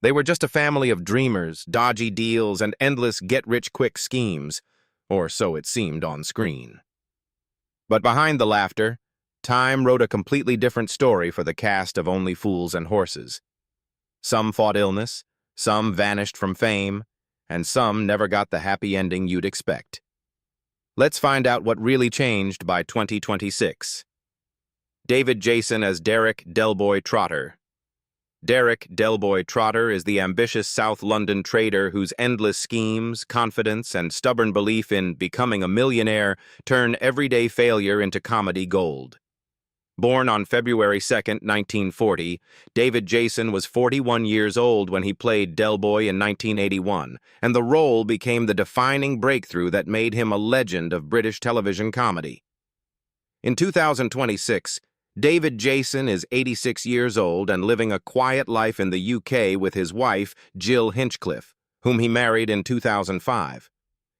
They were just a family of dreamers, dodgy deals, and endless get-rich-quick schemes, or so it seemed on screen. But behind the laughter, time wrote a completely different story for the cast of Only Fools and Horses. Some fought illness, some vanished from fame, and some never got the happy ending you'd expect. Let's find out what really changed by 2026. David Jason as Derek Delboy Trotter. Derek Delboy Trotter is the ambitious South London trader whose endless schemes, confidence, and stubborn belief in becoming a millionaire turn everyday failure into comedy gold. Born on February 2, 1940, David Jason was 41 years old when he played Delboy in 1981, and the role became the defining breakthrough that made him a legend of British television comedy. In 2026, David Jason is 86 years old and living a quiet life in the UK with his wife, Jill Hinchcliffe, whom he married in 2005.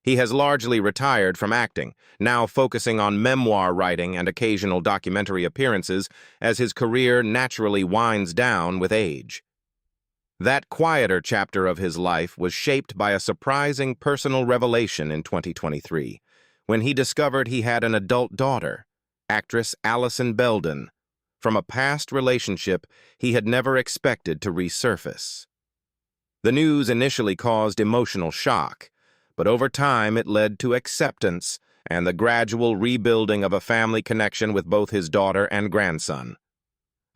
He has largely retired from acting, now focusing on memoir writing and occasional documentary appearances as his career naturally winds down with age. That quieter chapter of his life was shaped by a surprising personal revelation in 2023, when he discovered he had an adult daughter, actress Alison Belden, from a past relationship he had never expected to resurface. The news initially caused emotional shock, but over time it led to acceptance and the gradual rebuilding of a family connection with both his daughter and grandson.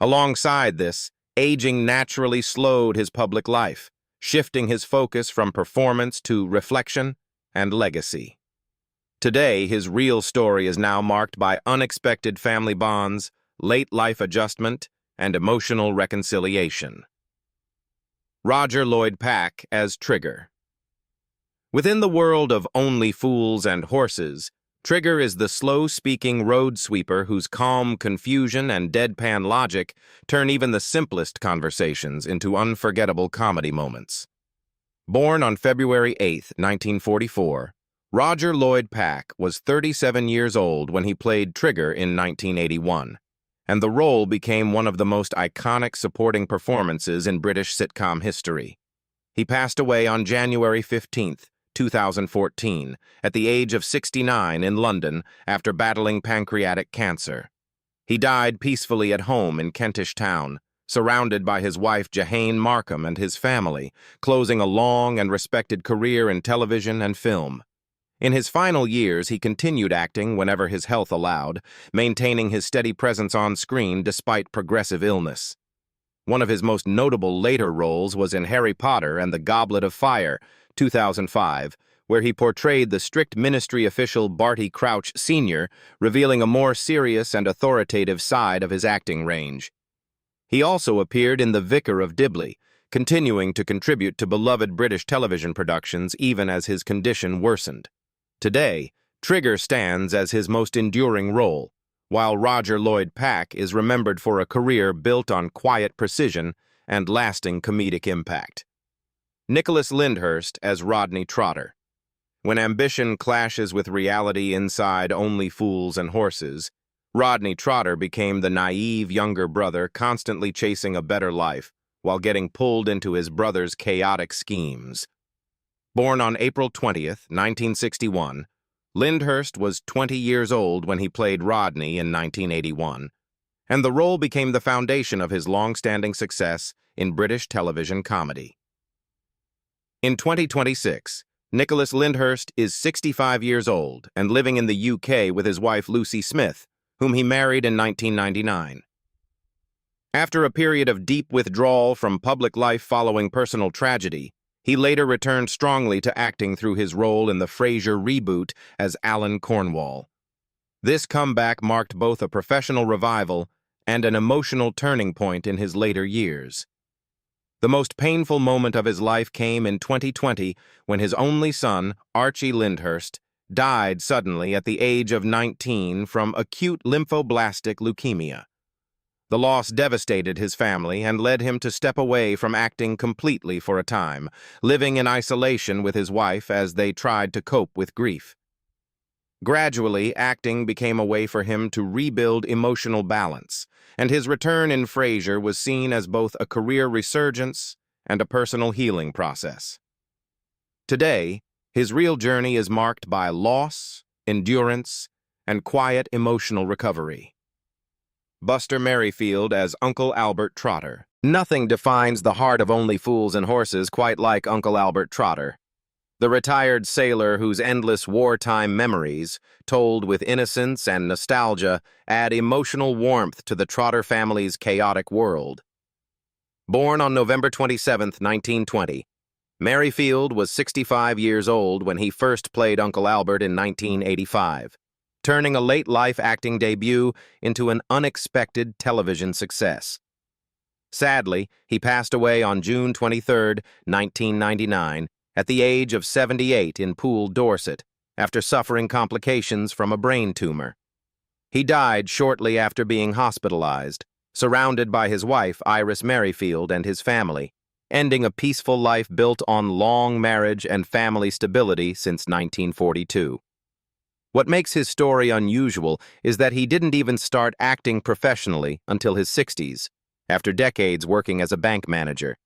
Alongside this, aging naturally slowed his public life, shifting his focus from performance to reflection and legacy. Today, his real story is now marked by unexpected family bonds, late life adjustment, and emotional reconciliation. Roger Lloyd Pack as Trigger. Within the world of Only Fools and Horses, Trigger is the slow-speaking road sweeper whose calm confusion and deadpan logic turn even the simplest conversations into unforgettable comedy moments. Born on February 8, 1944, Roger Lloyd Pack was 37 years old when he played Trigger in 1981, and the role became one of the most iconic supporting performances in British sitcom history. He passed away on January 15, 2014, at the age of 69 in London after battling pancreatic cancer. He died peacefully at home in Kentish Town, surrounded by his wife Jahane Markham and his family, closing a long and respected career in television and film. In his final years, he continued acting whenever his health allowed, maintaining his steady presence on screen despite progressive illness. One of his most notable later roles was in Harry Potter and the Goblet of Fire, 2005, where he portrayed the strict ministry official Barty Crouch Sr., revealing a more serious and authoritative side of his acting range. He also appeared in The Vicar of Dibley, continuing to contribute to beloved British television productions even as his condition worsened. Today, Trigger stands as his most enduring role, while Roger Lloyd Pack is remembered for a career built on quiet precision and lasting comedic impact. Nicholas Lyndhurst as Rodney Trotter. When ambition clashes with reality inside Only Fools and Horses, Rodney Trotter became the naive younger brother constantly chasing a better life while getting pulled into his brother's chaotic schemes. Born on April 20, 1961, Lyndhurst was 20 years old when he played Rodney in 1981, and the role became the foundation of his long-standing success in British television comedy. In 2026, Nicholas Lyndhurst is 65 years old and living in the UK with his wife Lucy Smith, whom he married in 1999. After a period of deep withdrawal from public life following personal tragedy, he later returned strongly to acting through his role in the Frasier reboot as Alan Cornwall. This comeback marked both a professional revival and an emotional turning point in his later years. The most painful moment of his life came in 2020 when his only son, Archie Lyndhurst, died suddenly at the age of 19 from acute lymphoblastic leukemia. The loss devastated his family and led him to step away from acting completely for a time, living in isolation with his wife as they tried to cope with grief. Gradually, acting became a way for him to rebuild emotional balance, and his return in Frasier was seen as both a career resurgence and a personal healing process. Today, his real journey is marked by loss, endurance, and quiet emotional recovery. Buster Merryfield as Uncle Albert Trotter. Nothing defines the heart of Only Fools and Horses quite like Uncle Albert Trotter. The retired sailor whose endless wartime memories, told with innocence and nostalgia, add emotional warmth to the Trotter family's chaotic world. Born on November 27, 1920, Merryfield was 65 years old when he first played Uncle Albert in 1985, turning a late-life acting debut into an unexpected television success. Sadly, he passed away on June 23, 1999, at the age of 78 in Poole, Dorset, after suffering complications from a brain tumor. He died shortly after being hospitalized, surrounded by his wife, Iris Merryfield, and his family, ending a peaceful life built on long marriage and family stability since 1942. What makes his story unusual is that he didn't even start acting professionally until his 60s, after decades working as a bank manager.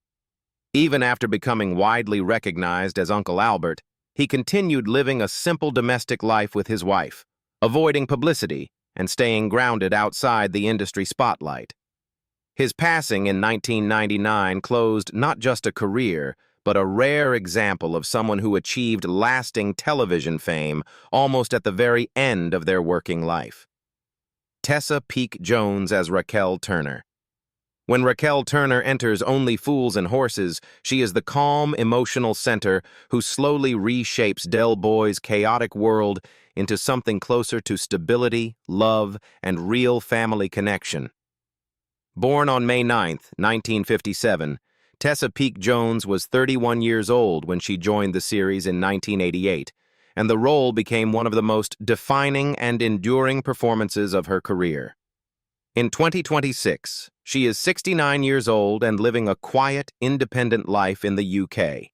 Even after becoming widely recognized as Uncle Albert, he continued living a simple domestic life with his wife, avoiding publicity and staying grounded outside the industry spotlight. His passing in 1999 closed not just a career, but a rare example of someone who achieved lasting television fame almost at the very end of their working life. Tessa Peake-Jones as Raquel Turner. When Raquel Turner enters Only Fools and Horses, she is the calm, emotional center who slowly reshapes Del Boy's chaotic world into something closer to stability, love, and real family connection. Born on May 9, 1957, Tessa Peake-Jones was 31 years old when she joined the series in 1988, and the role became one of the most defining and enduring performances of her career. In 2026, she is 69 years old and living a quiet, independent life in the UK.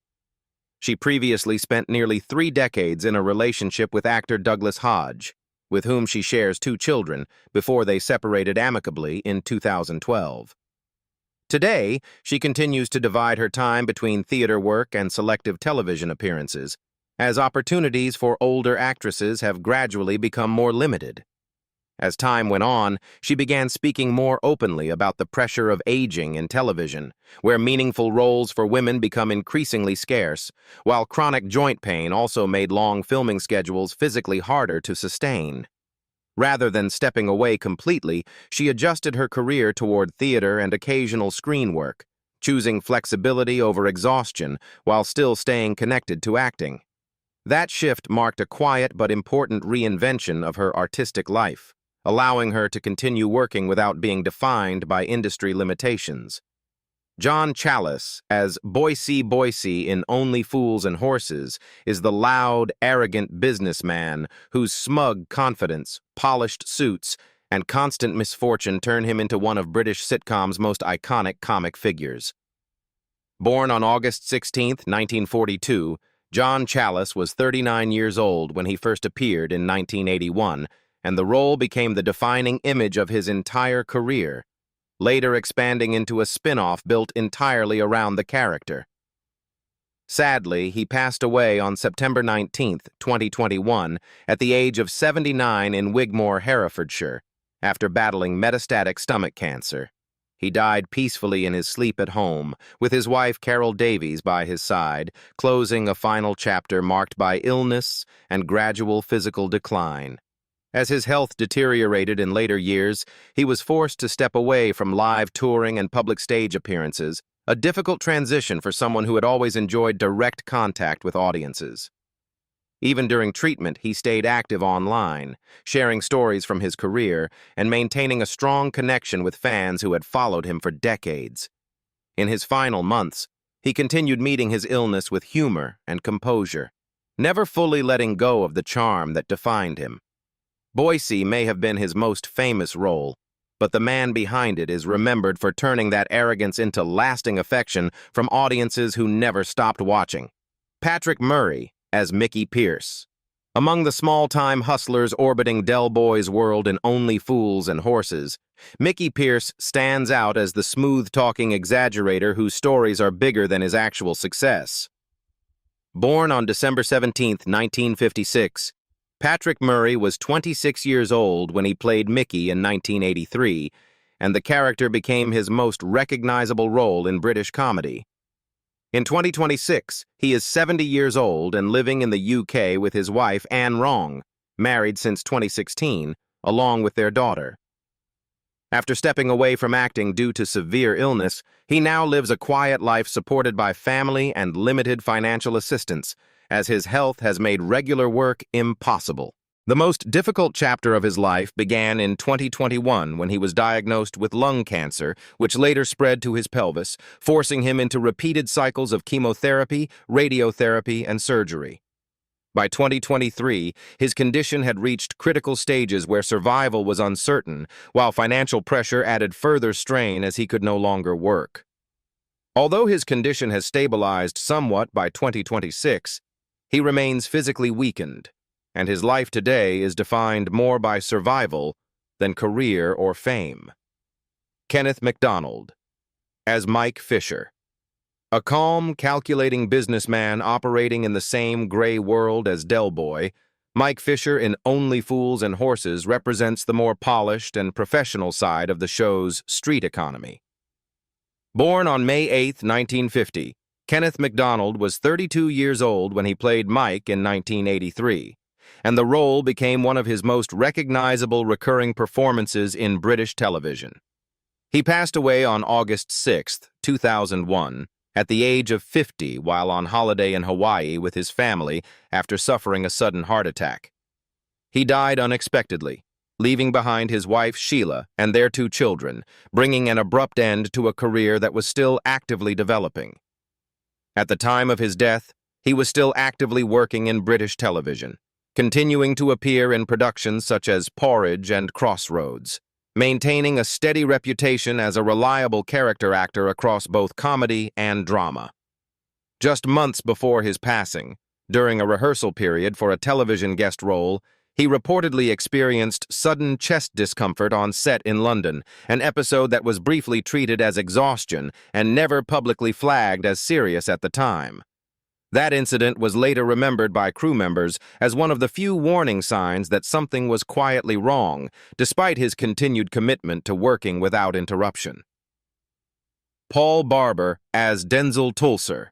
She previously spent nearly 3 decades in a relationship with actor Douglas Hodge, with whom she shares 2 children, before they separated amicably in 2012. Today, she continues to divide her time between theater work and selective television appearances, as opportunities for older actresses have gradually become more limited. As time went on, she began speaking more openly about the pressure of aging in television, where meaningful roles for women become increasingly scarce, while chronic joint pain also made long filming schedules physically harder to sustain. Rather than stepping away completely, she adjusted her career toward theater and occasional screen work, choosing flexibility over exhaustion while still staying connected to acting. That shift marked a quiet but important reinvention of her artistic life, allowing her to continue working without being defined by industry limitations. John Challis, as Boise in Only Fools and Horses, is the loud, arrogant businessman whose smug confidence, polished suits, and constant misfortune turn him into one of British sitcom's most iconic comic figures. Born on August 16, 1942, John Challis was 39 years old when he first appeared in 1981, and the role became the defining image of his entire career, later expanding into a spin-off built entirely around the character. Sadly, he passed away on September 19, 2021, at the age of 79 in Wigmore, Herefordshire, after battling metastatic stomach cancer. He died peacefully in his sleep at home, with his wife Carol Davies by his side, closing a final chapter marked by illness and gradual physical decline. As his health deteriorated in later years, he was forced to step away from live touring and public stage appearances, a difficult transition for someone who had always enjoyed direct contact with audiences. Even during treatment, he stayed active online, sharing stories from his career and maintaining a strong connection with fans who had followed him for decades. In his final months, he continued meeting his illness with humor and composure, never fully letting go of the charm that defined him. Boise may have been his most famous role, but the man behind it is remembered for turning that arrogance into lasting affection from audiences who never stopped watching. Patrick Murray as Mickey Pierce. Among the small-time hustlers orbiting Del Boy's world in Only Fools and Horses, Mickey Pearce stands out as the smooth-talking exaggerator whose stories are bigger than his actual success. Born on December 17, 1956, Patrick Murray was 26 years old when he played Mickey in 1983, and the character became his most recognizable role in British comedy. In 2026, he is 70 years old and living in the UK with his wife, Anne Wrong, married since 2016, along with their daughter. After stepping away from acting due to severe illness, he now lives a quiet life supported by family and limited financial assistance, as his health has made regular work impossible. The most difficult chapter of his life began in 2021 when he was diagnosed with lung cancer, which later spread to his pelvis, forcing him into repeated cycles of chemotherapy, radiotherapy, and surgery. By 2023, his condition had reached critical stages where survival was uncertain, while financial pressure added further strain as he could no longer work. Although his condition has stabilized somewhat by 2026, he remains physically weakened, and his life today is defined more by survival than career or fame. Kenneth MacDonald, as Mike Fisher. A calm, calculating businessman operating in the same gray world as Del Boy, Mike Fisher in Only Fools and Horses represents the more polished and professional side of the show's street economy. Born on May 8, 1950, Kenneth MacDonald was 32 years old when he played Mike in 1983, and the role became one of his most recognizable recurring performances in British television. He passed away on August 6, 2001, at the age of 50 while on holiday in Hawaii with his family after suffering a sudden heart attack. He died unexpectedly, leaving behind his wife Sheila and their 2 children, bringing an abrupt end to a career that was still actively developing. At the time of his death, he was still actively working in British television, continuing to appear in productions such as Porridge and Crossroads, maintaining a steady reputation as a reliable character actor across both comedy and drama. Just months before his passing, during a rehearsal period for a television guest role, he reportedly experienced sudden chest discomfort on set in London, an episode that was briefly treated as exhaustion and never publicly flagged as serious at the time. That incident was later remembered by crew members as one of the few warning signs that something was quietly wrong, despite his continued commitment to working without interruption. Paul Barber as Denzil Tulser.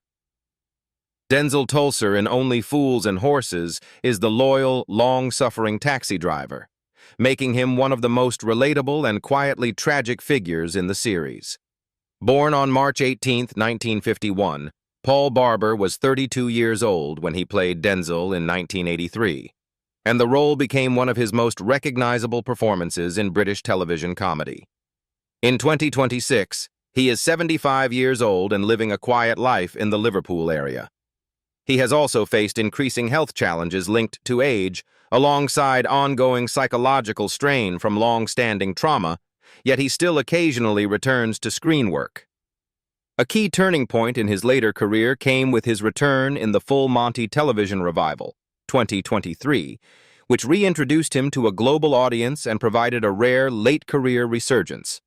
Denzil Tulser in Only Fools and Horses is the loyal, long-suffering taxi driver, making him one of the most relatable and quietly tragic figures in the series. Born on March 18, 1951, Paul Barber was 32 years old when he played Denzil in 1983, and the role became one of his most recognizable performances in British television comedy. In 2026, he is 75 years old and living a quiet life in the Liverpool area. He has also faced increasing health challenges linked to age, alongside ongoing psychological strain from long-standing trauma, yet he still occasionally returns to screen work. A key turning point in his later career came with his return in the Full Monty television revival, 2023, which reintroduced him to a global audience and provided a rare late-career resurgence.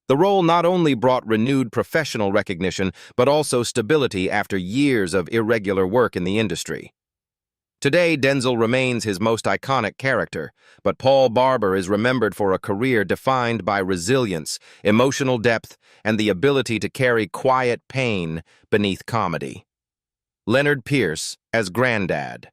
The role not only brought renewed professional recognition, but also stability after years of irregular work in the industry. Today, Denzil remains his most iconic character, but Paul Barber is remembered for a career defined by resilience, emotional depth, and the ability to carry quiet pain beneath comedy. Lennard Pearce as Grandad.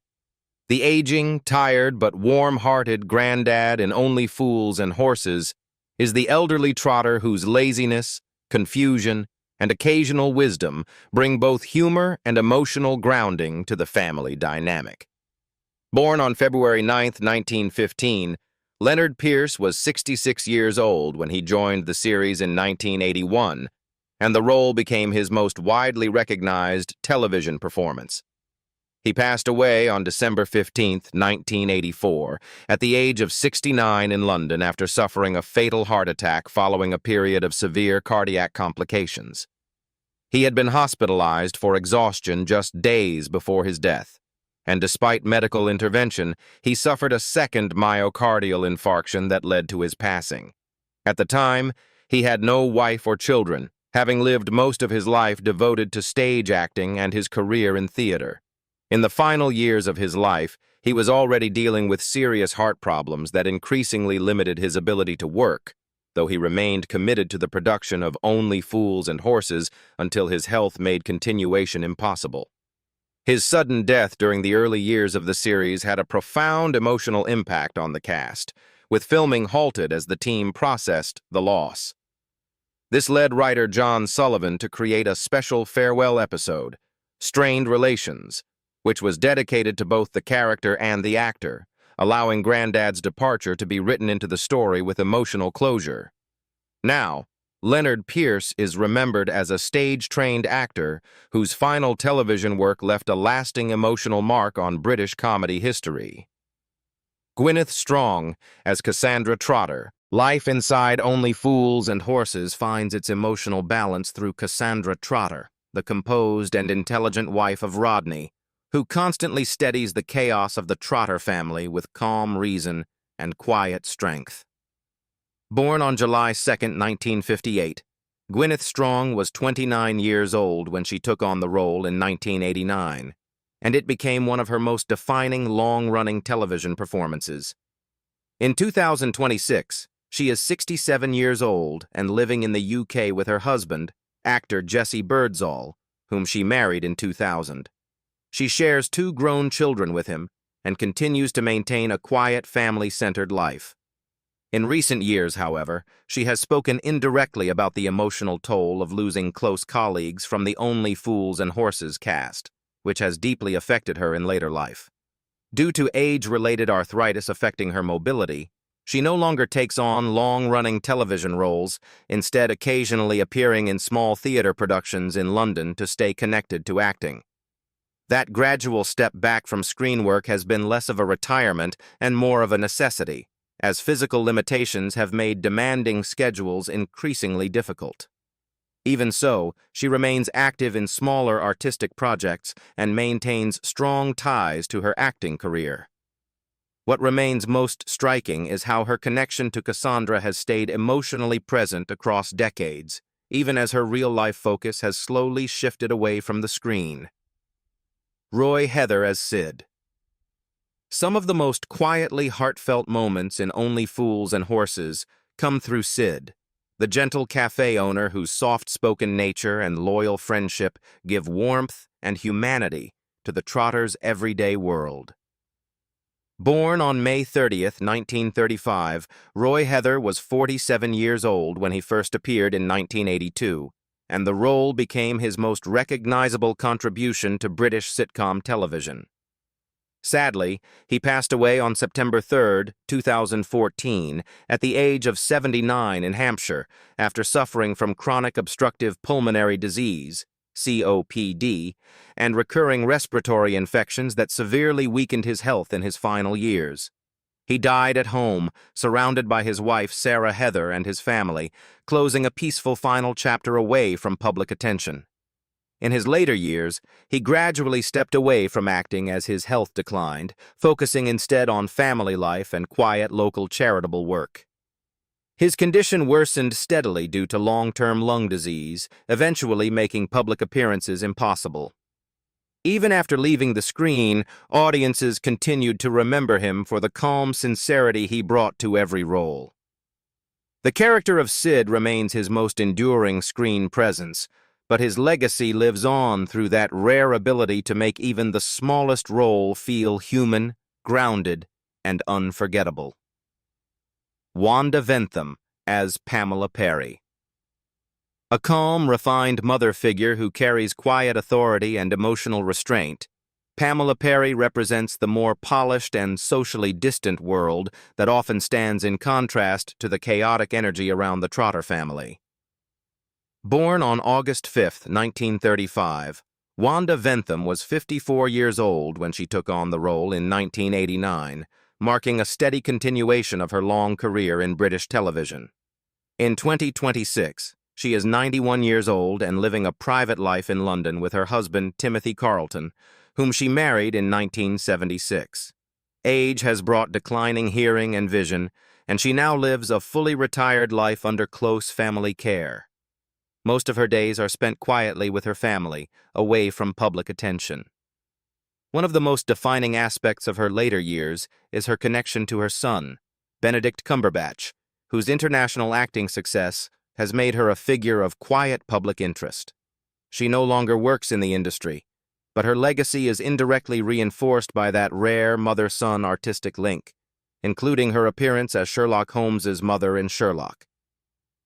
The aging, tired, but warm-hearted Grandad in Only Fools and Horses is the elderly trotter whose laziness, confusion, and occasional wisdom bring both humor and emotional grounding to the family dynamic. Born on February 9, 1915, Lennard Pearce was 66 years old when he joined the series in 1981, and the role became his most widely recognized television performance. He passed away on December 15, 1984, at the age of 69 in London after suffering a fatal heart attack following a period of severe cardiac complications. He had been hospitalized for exhaustion just days before his death, and despite medical intervention, he suffered a second myocardial infarction that led to his passing. At the time, he had no wife or children, having lived most of his life devoted to stage acting and his career in theater. In the final years of his life, he was already dealing with serious heart problems that increasingly limited his ability to work, though he remained committed to the production of Only Fools and Horses until his health made continuation impossible. His sudden death during the early years of the series had a profound emotional impact on the cast, with filming halted as the team processed the loss. This led writer John Sullivan to create a special farewell episode, Strained Relations, which was dedicated to both the character and the actor, allowing Grandad's departure to be written into the story with emotional closure. Now, Lennard Pearce is remembered as a stage-trained actor whose final television work left a lasting emotional mark on British comedy history. Gwyneth Strong as Cassandra Trotter. Life inside Only Fools and Horses finds its emotional balance through Cassandra Trotter, the composed and intelligent wife of Rodney, who constantly steadies the chaos of the Trotter family with calm reason and quiet strength. Born on July 2, 1958, Gwyneth Strong was 29 years old when she took on the role in 1989, and it became one of her most defining long-running television performances. In 2026, she is 67 years old and living in the UK with her husband, actor Jesse Birdsall, whom she married in 2000. She shares 2 grown children with him and continues to maintain a quiet, family-centered life. In recent years, however, she has spoken indirectly about the emotional toll of losing close colleagues from the Only Fools and Horses cast, which has deeply affected her in later life. Due to age-related arthritis affecting her mobility, she no longer takes on long-running television roles, instead occasionally appearing in small theater productions in London to stay connected to acting. That gradual step back from screen work has been less of a retirement and more of a necessity, as physical limitations have made demanding schedules increasingly difficult. Even so, she remains active in smaller artistic projects and maintains strong ties to her acting career. What remains most striking is how her connection to Cassandra has stayed emotionally present across decades, even as her real-life focus has slowly shifted away from the screen. Roy Heather as Sid. Some of the most quietly heartfelt moments in Only Fools and Horses come through Sid, the gentle cafe owner whose soft-spoken nature and loyal friendship give warmth and humanity to the Trotters' everyday world. Born on May 30th, 1935, Roy Heather was 47 years old when he first appeared in 1982, and the role became his most recognizable contribution to British sitcom television. Sadly, he passed away on September 3, 2014, at the age of 79 in Hampshire, after suffering from chronic obstructive pulmonary disease, COPD, and recurring respiratory infections that severely weakened his health in his final years. He died at home, surrounded by his wife Sarah Heather and his family, closing a peaceful final chapter away from public attention. In his later years, he gradually stepped away from acting as his health declined, focusing instead on family life and quiet local charitable work. His condition worsened steadily due to long-term lung disease, eventually making public appearances impossible. Even after leaving the screen, audiences continued to remember him for the calm sincerity he brought to every role. The character of Sid remains his most enduring screen presence, but his legacy lives on through that rare ability to make even the smallest role feel human, grounded, and unforgettable. Wanda Ventham as Pamela Perry. A calm, refined mother figure who carries quiet authority and emotional restraint, Pamela Perry represents the more polished and socially distant world that often stands in contrast to the chaotic energy around the Trotter family. Born on August 5, 1935, Wanda Ventham was 54 years old when she took on the role in 1989, marking a steady continuation of her long career in British television. In 2026, She is 91 years old and living a private life in London with her husband, Timothy Carleton, whom she married in 1976. Age has brought declining hearing and vision, and she now lives a fully retired life under close family care. Most of her days are spent quietly with her family, away from public attention. One of the most defining aspects of her later years is her connection to her son, Benedict Cumberbatch, whose international acting success has made her a figure of quiet public interest. She no longer works in the industry, but her legacy is indirectly reinforced by that rare mother-son artistic link, including her appearance as Sherlock Holmes's mother in Sherlock.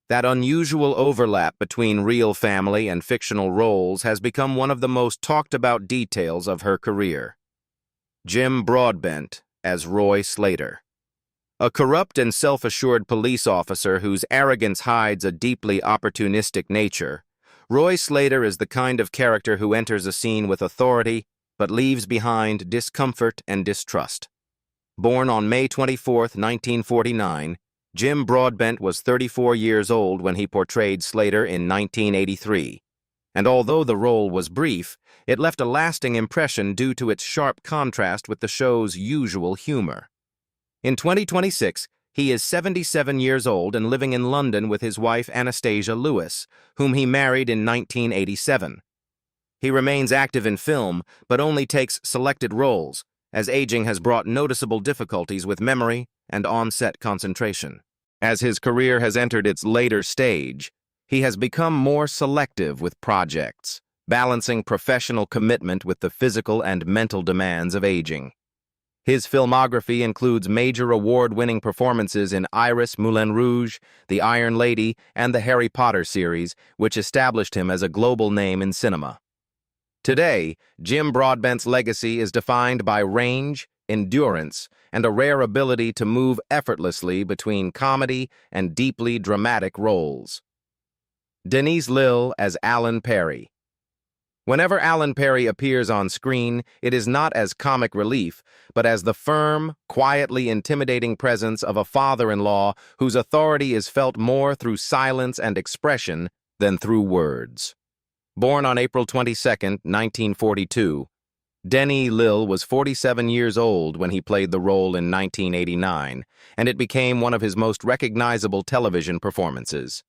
That unusual overlap between real family and fictional roles has become one of the most talked-about details of her career. Jim Broadbent as Roy Slater. A corrupt and self-assured police officer whose arrogance hides a deeply opportunistic nature, Roy Slater is the kind of character who enters a scene with authority but leaves behind discomfort and distrust. Born on May 24, 1949, Jim Broadbent was 34 years old when he portrayed Slater in 1983, and although the role was brief, it left a lasting impression due to its sharp contrast with the show's usual humor. In 2026, he is 77 years old and living in London with his wife Anastasia Lewis, whom he married in 1987. He remains active in film, but only takes selected roles, as aging has brought noticeable difficulties with memory and on-set concentration. As his career has entered its later stage, he has become more selective with projects, balancing professional commitment with the physical and mental demands of aging. His filmography includes major award-winning performances in Iris, Moulin Rouge, The Iron Lady, and the Harry Potter series, which established him as a global name in cinema. Today, Jim Broadbent's legacy is defined by range, endurance, and a rare ability to move effortlessly between comedy and deeply dramatic roles. Denis Lill as Alan Perry. Whenever Alan Perry appears on screen, it is not as comic relief, but as the firm, quietly intimidating presence of a father-in-law whose authority is felt more through silence and expression than through words. Born on April 22, 1942, Denis Lill was 47 years old when he played the role in 1989, and it became one of his most recognizable television performances.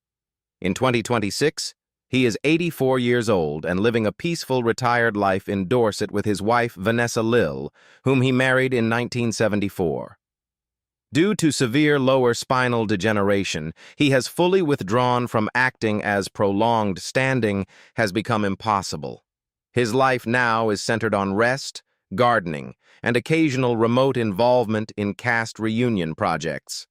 In 2026, he is 84 years old and living a peaceful retired life in Dorset with his wife Vanessa Lill, whom he married in 1974. Due to severe lower spinal degeneration, he has fully withdrawn from acting as prolonged standing has become impossible. His life now is centered on rest, gardening, and occasional remote involvement in cast reunion projects.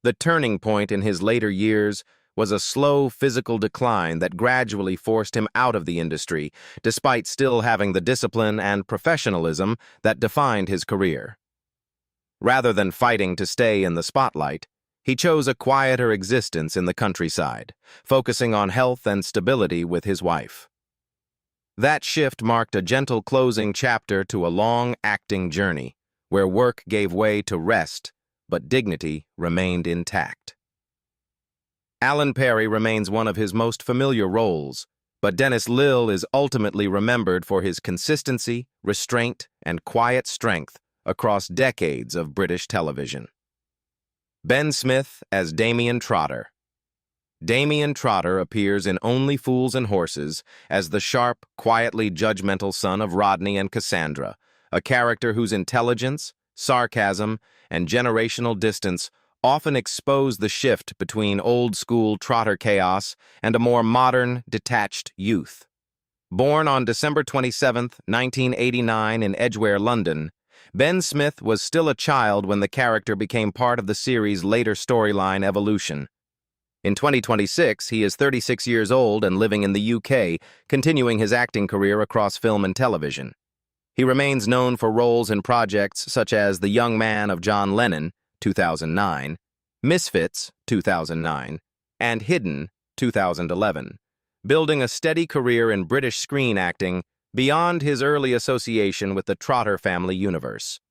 The turning point in his later years was a slow physical decline that gradually forced him out of the industry, despite still having the discipline and professionalism that defined his career. Rather than fighting to stay in the spotlight, he chose a quieter existence in the countryside, focusing on health and stability with his wife. That shift marked a gentle closing chapter to a long acting journey, where work gave way to rest, but dignity remained intact. Alan Perry remains one of his most familiar roles, but Denis Lill is ultimately remembered for his consistency, restraint, and quiet strength across decades of British television. Ben Smith as Damien Trotter. Damien Trotter appears in Only Fools and Horses as the sharp, quietly judgmental son of Rodney and Cassandra, a character whose intelligence, sarcasm, and generational distance often expose the shift between old-school Trotter chaos and a more modern, detached youth. Born on December 27, 1989 in Edgware, London, Ben Smith was still a child when the character became part of the series' later storyline evolution. In 2026, he is 36 years old and living in the UK, continuing his acting career across film and television. He remains known for roles in projects such as The Young Man of John Lennon, 2009, Misfits, 2009, and Hidden, 2011, building a steady career in British screen acting beyond his early association with the Trotter family universe.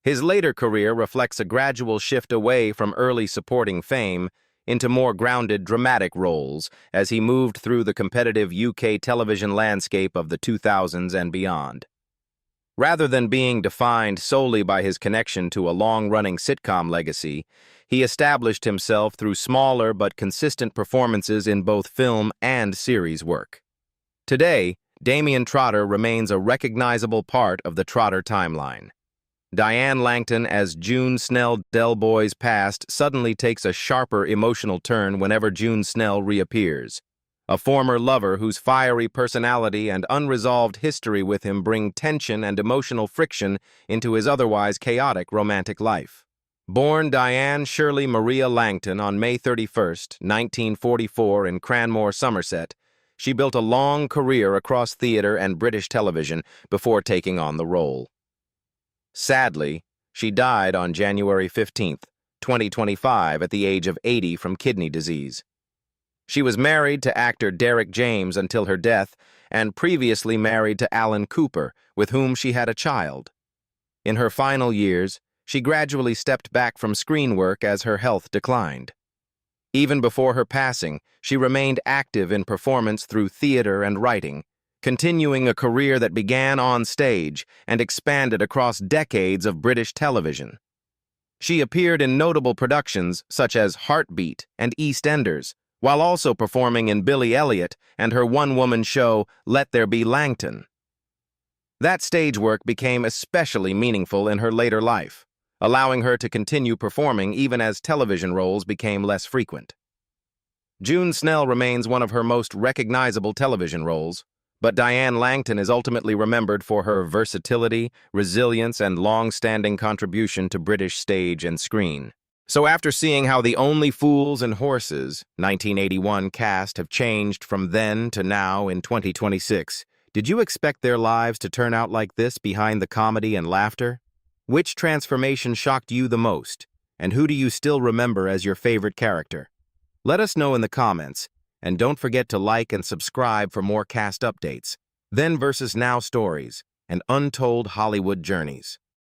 His later career reflects a gradual shift away from early supporting fame into more grounded, dramatic roles as he moved through the competitive UK television landscape of the 2000s and beyond. Rather than being defined solely by his connection to a long-running sitcom legacy, he established himself through smaller but consistent performances in both film and series work. Today, Damien Trotter remains a recognizable part of the Trotter timeline. Diane Langton as June Snell Del Boy's past suddenly takes a sharper emotional turn whenever June Snell reappears. A former lover whose fiery personality and unresolved history with him bring tension and emotional friction into his otherwise chaotic romantic life. Born Diane Shirley Maria Langton on May 31, 1944 in Cranmore, Somerset, she built a long career across theater and British television before taking on the role. Sadly, she died on January 15, 2025 at the age of 80 from kidney disease. She was married to actor Derek James until her death and previously married to Alan Cooper, with whom she had a child. In her final years, she gradually stepped back from screen work as her health declined. Even before her passing, she remained active in performance through theater and writing, continuing a career that began on stage and expanded across decades of British television. She appeared in notable productions such as Heartbeat and EastEnders, while also performing in Billy Elliot and her one-woman show Let There Be Langton. That stage work became especially meaningful in her later life, allowing her to continue performing even as television roles became less frequent. June Snell remains one of her most recognizable television roles, but Diane Langton is ultimately remembered for her versatility, resilience, and long-standing contribution to British stage and screen. So after seeing how The Only Fools and Horses, 1981 cast have changed from then to now in 2026, did you expect their lives to turn out like this behind the comedy and laughter? Which transformation shocked you the most, and who do you still remember as your favorite character? Let us know in the comments, and don't forget to like and subscribe for more cast updates, then versus now stories, and untold Hollywood journeys.